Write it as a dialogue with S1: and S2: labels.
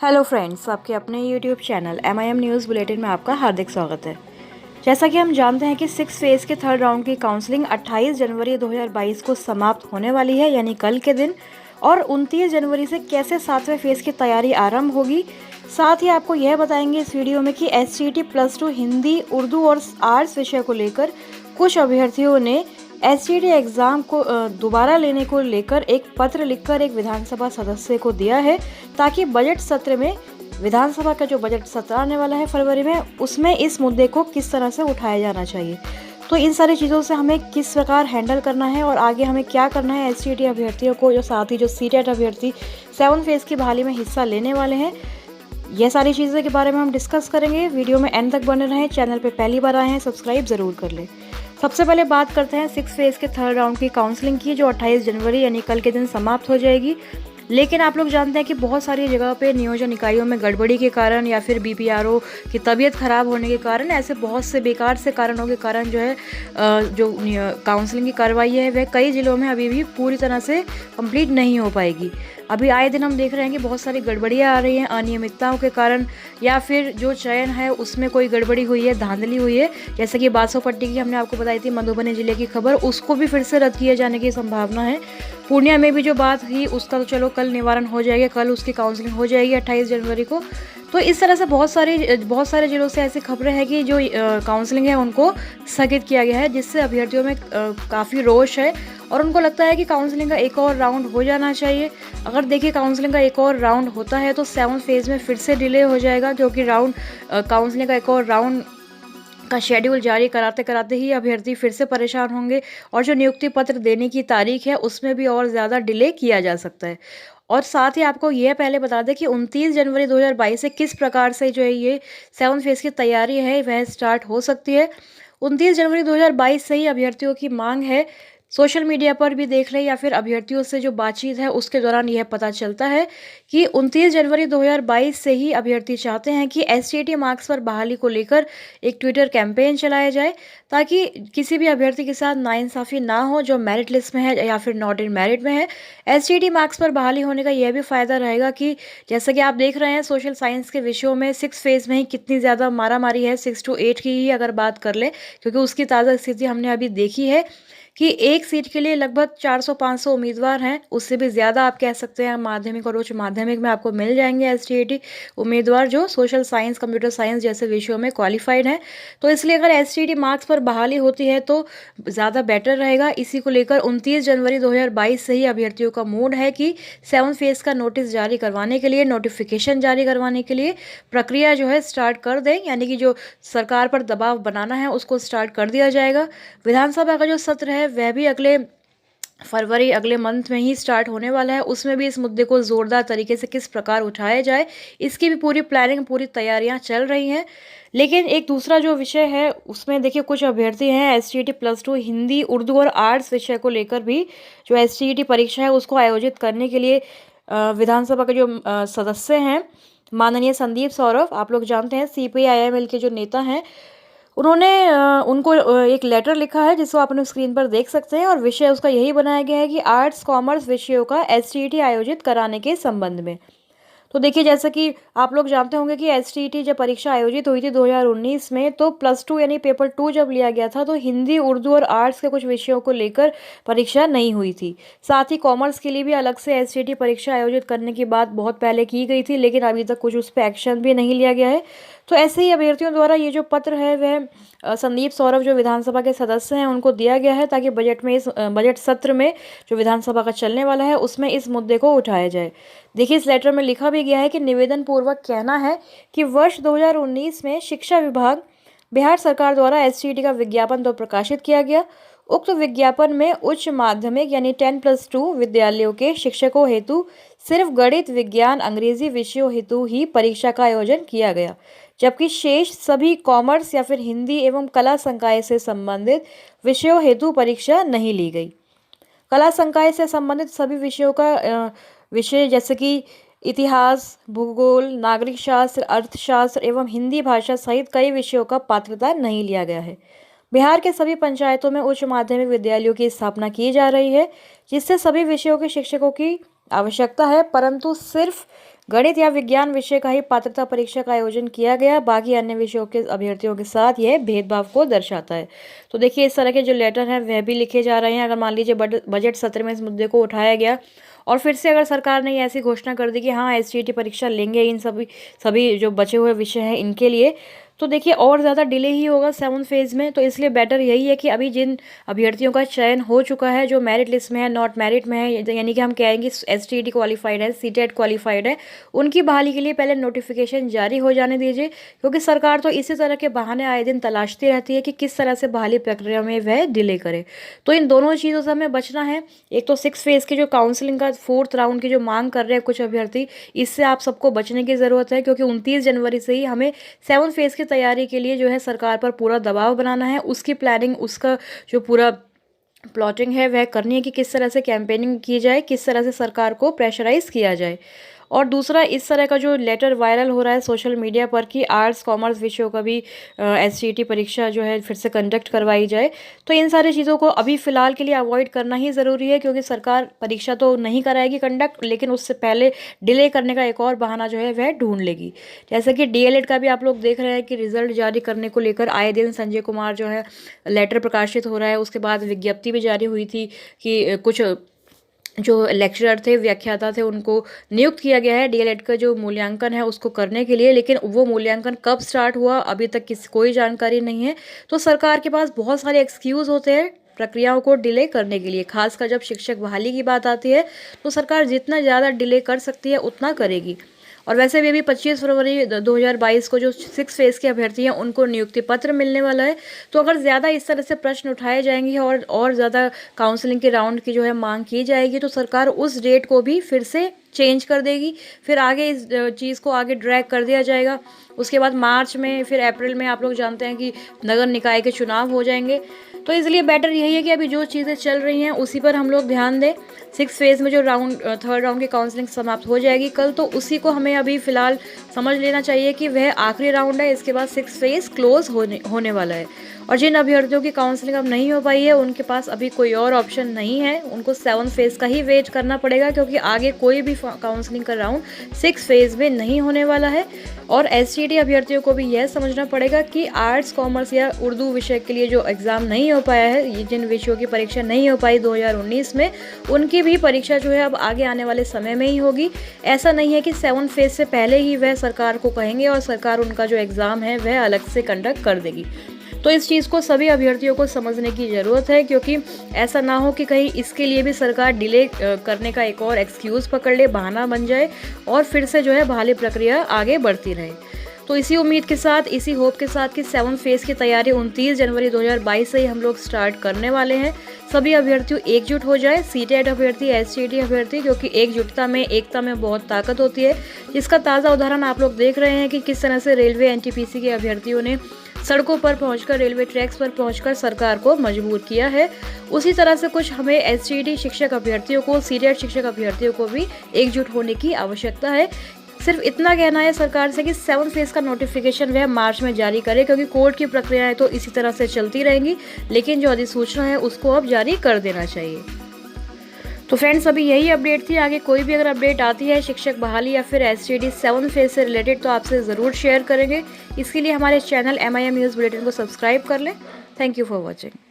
S1: Hello friends, आपके अपने YouTube channel MIM news bulletin में आपका हार्दिक स्वागत है। जैसा कि हम जानते हैं कि 6 फेज़ के थर्ड राउंड की काउंसलिंग 28 जनवरी 2022 को समाप्त होने वाली है, यानी कल के दिन। और 29 जनवरी से कैसे 7वें फेज़ की तैयारी आरंभ होगी, साथ ही आपको यह बताएंगे इस वीडियो में कि SCET +2 हिंदी, उर्दू और आर्ट्स विषय को लेकर कुछ अभ्यर्थियों ने SCET एग्ज़ाम को दोबारा लेने को लेकर एक पत्र लिखकर एक विधानसभा सदस्य को दिया है, ताकि बजट सत्र में, विधानसभा का जो बजट सत्र आने वाला है फरवरी में, उसमें इस मुद्दे को किस तरह से उठाया जाना चाहिए। तो इन सारी चीज़ों से हमें किस प्रकार हैंडल करना है और आगे हमें क्या करना है SCET अभ्यर्थियों को, जो साथ ही जो CTET अभ्यर्थी 7 फेज़ की बहाली में हिस्सा लेने वाले हैं, यह सारी चीज़ों के बारे में हम डिस्कस करेंगे। वीडियो में एंड तक बने रहें। चैनल पे पहली बार आए हैं, सब्सक्राइब ज़रूर कर लें। सबसे पहले बात करते हैं 6 फेज़ के थर्ड राउंड की काउंसलिंग की, जो 28 जनवरी यानी कल के दिन समाप्त हो जाएगी। लेकिन आप लोग जानते हैं कि बहुत सारी जगह पे नियोजन इकाइयों में गड़बड़ी के कारण या फिर BPRO की तबीयत खराब होने के कारण, ऐसे बहुत से बेकार से कारणों के कारण जो है जो काउंसलिंग की कार्रवाई है वह कई ज़िलों में अभी भी पूरी तरह से कंप्लीट नहीं हो पाएगी। अभी आए दिन हम देख रहे हैं कि बहुत सारी गड़बड़ियाँ आ रही हैं अनियमितताओं के कारण, या फिर जो चयन है उसमें कोई गड़बड़ी हुई है, धांधली हुई है। जैसे कि बासोपट्टी की हमने आपको बताई थी, मधुबनी जिले की खबर, उसको भी फिर से रद्द किए जाने की संभावना है। पूर्णिया में भी जो बात थी उसका तो चलो कल निवारण हो जाएगा, कल उसकी काउंसलिंग हो जाएगी 28 जनवरी को। तो इस तरह से बहुत सारे जिलों से ऐसी खबरें हैं कि जो काउंसलिंग है उनको स्थगित किया गया है, जिससे अभ्यर्थियों में काफ़ी रोष है और उनको लगता है कि काउंसलिंग का एक और राउंड हो जाना चाहिए। अगर देखिए काउंसलिंग का एक और राउंड होता है तो 7 फेज़ में फिर से डिले हो जाएगा, क्योंकि काउंसलिंग का एक और राउंड का शेड्यूल जारी कराते कराते ही अभ्यर्थी फिर से परेशान होंगे और जो नियुक्ति पत्र देने की तारीख है उसमें भी और ज़्यादा डिले किया जा सकता है। और साथ ही आपको यह पहले बता दें कि 29 जनवरी 2022 से किस प्रकार से जो है ये 7 फेज़ की तैयारी है वह स्टार्ट हो सकती है। 29 जनवरी 2022 से ही अभ्यर्थियों की मांग है। सोशल मीडिया पर भी देख लें या फिर अभ्यर्थियों से जो बातचीत है उसके दौरान यह पता चलता है कि 29 जनवरी 2022 से ही अभ्यर्थी चाहते हैं कि SCET मार्क्स पर बहाली को लेकर एक ट्विटर कैंपेन चलाया जाए, ताकि किसी भी अभ्यर्थी के साथ नाइंसाफ़ी ना हो जो मेरिट लिस्ट में है या फिर नॉट इन मेरिट में है। SCET मार्क्स पर बहाली होने का यह भी फ़ायदा रहेगा कि जैसा कि आप देख रहे हैं सोशल साइंस के विषयों में 6 फेज़ में ही कितनी ज़्यादा मारामारी है। 6 to 8 की ही अगर बात कर लें, क्योंकि उसकी ताज़ा स्थिति हमने अभी देखी है कि एक सीट के लिए लगभग 400-500 उम्मीदवार हैं। उससे भी ज़्यादा आप कह सकते हैं माध्यमिक और उच्च माध्यमिक में आपको मिल जाएंगे SCET उम्मीदवार जो सोशल साइंस, कंप्यूटर साइंस जैसे विषयों में क्वालिफाइड हैं। तो इसलिए अगर SCET मार्क्स पर बहाली होती है तो ज़्यादा बेटर रहेगा। इसी को लेकर 29 जनवरी 2022 से ही अभ्यर्थियों का मूड है कि 7 फेज़ का नोटिस जारी करवाने के लिए, नोटिफिकेशन जारी करवाने के लिए प्रक्रिया जो है स्टार्ट कर दें, यानी कि जो सरकार पर दबाव बनाना है उसको स्टार्ट कर दिया जाएगा। विधानसभा का जो सत्र है वह भी अगले मंथ में ही स्टार्ट होने वाला है। उसमें भी इस मुद्दे को ज़ोरदार तरीके से किस प्रकार उठाया जाए, इसकी भी पूरी प्लानिंग, पूरी तैयारियां चल रही हैं। लेकिन एक दूसरा जो विषय है उसमें देखिए कुछ अभ्यर्थी हैं SCET +2 हिंदी, उर्दू और आर्ट्स विषय को लेकर भी जो SCET परीक्षा है उसको आयोजित करने के लिए विधानसभा के जो सदस्य हैं, माननीय संदीप सौरभ, आप लोग जानते हैं CPI-IML के जो नेता हैं, उन्होंने उनको एक लेटर लिखा है जिसको आप अपने स्क्रीन पर देख सकते हैं, और विषय उसका यही बनाया गया है कि आर्ट्स कॉमर्स विषयों का SCET आयोजित कराने के संबंध में। तो देखिए जैसा कि आप लोग जानते होंगे कि SCET जब परीक्षा आयोजित हुई थी 2019 में, तो +2 यानी पेपर 2 जब लिया गया था तो हिंदी, उर्दू और आर्ट्स के कुछ विषयों को लेकर परीक्षा नहीं हुई थी। साथ ही कॉमर्स के लिए भी अलग से SCET परीक्षा आयोजित करने की बात बहुत पहले की गई थी, लेकिन अभी तक कुछ उस पर एक्शन भी नहीं लिया गया है। तो ऐसे ही अभ्यर्थियों द्वारा ये जो पत्र है वह संदीप सौरभ जो विधानसभा के सदस्य हैं उनको दिया गया है, ताकि बजट सत्र में जो विधानसभा का चलने वाला है उसमें इस मुद्दे को उठाया जाए। देखिए इस लेटर में लिखा भी गया है कि निवेदन पूर्वक कहना है कि वर्ष 2019 में शिक्षा विभाग, बिहार सरकार द्वारा SCET का विज्ञापन तो प्रकाशित किया गया। उक्त विज्ञापन में उच्च माध्यमिक यानी 10+2 विद्यालयों के शिक्षकों हेतु सिर्फ गणित, विज्ञान, अंग्रेजी विषयों हेतु ही परीक्षा का आयोजन किया गया, जबकि शेष सभी कॉमर्स या फिर हिंदी एवं कला संकाय से संबंधित विषयों हेतु परीक्षा नहीं ली गई। कला संकाय से संबंधित सभी विषयों का विषय जैसे कि इतिहास, भूगोल, नागरिक शास्त्र, अर्थशास्त्र एवं हिंदी भाषा सहित कई विषयों का पात्रता नहीं लिया गया है। बिहार के सभी पंचायतों में उच्च माध्यमिक विद्यालयों की स्थापना की जा रही है, जिससे सभी विषयों के शिक्षकों की आवश्यकता है, परंतु सिर्फ गणित या विज्ञान विषय का ही पात्रता परीक्षा का आयोजन किया गया, बाकी अन्य विषयों के अभ्यर्थियों के साथ यह भेदभाव को दर्शाता है। तो देखिए इस तरह के जो लेटर हैं वह भी लिखे जा रहे हैं। अगर मान लीजिए बजट सत्र में इस मुद्दे को उठाया गया और फिर से अगर सरकार ने ऐसी घोषणा कर दी कि हाँ एसटीईटी परीक्षा लेंगे इन सभी जो बचे हुए विषय हैं इनके लिए, तो देखिए और ज़्यादा डिले ही होगा 7th फेज़ में। तो इसलिए बेटर यही है कि अभी जिन अभ्यर्थियों का चयन हो चुका है, जो मेरिट लिस्ट में है, नॉट मेरिट में है, यानी कि हम कहेंगे एसटीईटी क्वालिफाइड है, सीटेट क्वालिफाइड है, उनकी बहाली के लिए पहले नोटिफिकेशन जारी हो जाने दीजिए। क्योंकि सरकार तो इसी तरह के बहाने आए दिन तलाशती रहती है कि किस तरह से बहाली प्रक्रिया में वह डिले करे। तो इन दोनों चीज़ों से हमें बचना है। एक तो 6th फेज़ की जो काउंसलिंग का 4th राउंड की जो मांग कर रहे हैं कुछ अभ्यर्थी, इससे आप सबको बचने की ज़रूरत है। क्योंकि 29 जनवरी से ही हमें 7th फेज़ की तैयारी के लिए जो है सरकार पर पूरा दबाव बनाना है। उसकी प्लानिंग, उसका जो पूरा प्लॉटिंग है वह करनी है कि किस तरह से कैंपेनिंग की जाए, किस तरह से सरकार को प्रेशराइज किया जाए। और दूसरा, इस तरह का जो लेटर वायरल हो रहा है सोशल मीडिया पर कि आर्ट्स कॉमर्स विषयों का भी एसटीईटी परीक्षा जो है फिर से कंडक्ट करवाई जाए, तो इन सारी चीज़ों को अभी फ़िलहाल के लिए अवॉइड करना ही ज़रूरी है। क्योंकि सरकार परीक्षा तो नहीं कराएगी कंडक्ट, लेकिन उससे पहले डिले करने का एक और बहाना जो है वह ढूंढ लेगी। जैसे कि डीएलएड का भी आप लोग देख रहे हैं कि रिजल्ट जारी करने को लेकर आए दिन संजय कुमार जो है लेटर प्रकाशित हो रहा है। उसके बाद विज्ञप्ति भी जारी हुई थी कि कुछ जो लेक्चरर थे, व्याख्याता थे, उनको नियुक्त किया गया है डीएलएड का जो मूल्यांकन है उसको करने के लिए। लेकिन वो मूल्यांकन कब स्टार्ट हुआ अभी तक कोई जानकारी नहीं है। तो सरकार के पास बहुत सारे एक्सक्यूज़ होते हैं प्रक्रियाओं को डिले करने के लिए। खासकर जब शिक्षक बहाली की बात आती है तो सरकार जितना ज़्यादा डिले कर सकती है उतना करेगी। और वैसे भी 25 फरवरी 2022 को जो 6th फेज़ के अभ्यर्थी हैं उनको नियुक्ति पत्र मिलने वाला है। तो अगर ज़्यादा इस तरह से प्रश्न उठाए जाएंगे और ज़्यादा काउंसलिंग के राउंड की जो है मांग की जाएगी, तो सरकार उस डेट को भी फिर से चेंज कर देगी। फिर आगे इस चीज़ को आगे ड्रैग कर दिया जाएगा। उसके बाद मार्च में, फिर अप्रैल में आप लोग जानते हैं कि नगर निकाय के चुनाव हो जाएंगे। तो इसलिए बेटर यही है कि अभी जो चीज़ें चल रही हैं उसी पर हम लोग ध्यान दें। 6th फेज़ में जो 3rd राउंड की काउंसलिंग समाप्त हो जाएगी कल, तो उसी को हमें अभी फ़िलहाल समझ लेना चाहिए कि वह आखिरी राउंड है। इसके बाद 6th फेज़ क्लोज होने वाला है। और जिन अभ्यर्थियों की काउंसलिंग अब नहीं हो पाई है उनके पास अभी कोई और ऑप्शन नहीं है, उनको 7th फेज़ का ही वेट करना पड़ेगा। क्योंकि आगे कोई भी काउंसलिंग का राउंड 6th फेज़ में नहीं होने वाला है। और एसटीईटी अभ्यर्थियों को भी यह समझना पड़ेगा कि आर्ट्स कॉमर्स या उर्दू विषय के लिए जो एग्ज़ाम नहीं हो पाया है, ये जिन विषयों की परीक्षा नहीं हो पाई 2019 में, उनकी भी परीक्षा जो है अब आगे आने वाले समय में ही होगी। ऐसा नहीं है कि 7th फेज़ से पहले ही वह सरकार को कहेंगे और सरकार उनका जो एग्ज़ाम है वह अलग से कंडक्ट कर देगी। तो इस चीज़ को सभी अभ्यर्थियों को समझने की ज़रूरत है। क्योंकि ऐसा ना हो कि कहीं इसके लिए भी सरकार डिले करने का एक और एक्सक्यूज़ पकड़ ले, बहाना बन जाए और फिर से जो है बहाली प्रक्रिया आगे बढ़ती रहे। तो इसी उम्मीद के साथ, इसी होप के साथ कि 7th फेज़ की तैयारी 29 जनवरी 2022 से ही हम लोग स्टार्ट करने वाले हैं। सभी अभ्यर्थियों एकजुट हो जाए, सीटेट अभ्यर्थी, एसटीईटी अभ्यर्थी, क्योंकि एकजुटता में, एकता में बहुत ताकत होती है। जिसका ताज़ा उदाहरण आप लोग देख रहे हैं कि किस तरह से रेलवे एनटीपीसी के अभ्यर्थियों ने सड़कों पर पहुंचकर, रेलवे ट्रैक्स पर पहुंचकर सरकार को मजबूर किया है। उसी तरह से कुछ हमें एसटीईटी शिक्षक अभ्यर्थियों को, सीटेट शिक्षक अभ्यर्थियों को भी एकजुट होने की आवश्यकता है। सिर्फ इतना कहना है सरकार से कि 7th फेज़ का नोटिफिकेशन वह मार्च में जारी करे। क्योंकि कोर्ट की प्रक्रियाएं तो इसी तरह से चलती रहेंगी, लेकिन जो अधिसूचना है उसको अब जारी कर देना चाहिए। तो फ्रेंड्स, अभी यही अपडेट थी। आगे कोई भी अगर अपडेट आती है शिक्षक बहाली या फिर एसटीईटी 7th फेज़ से रिलेटेड, तो आपसे ज़रूर शेयर करेंगे। इसके लिए हमारे चैनल MIM न्यूज़ बुलेटिन को सब्सक्राइब कर लें। Thank you for watching.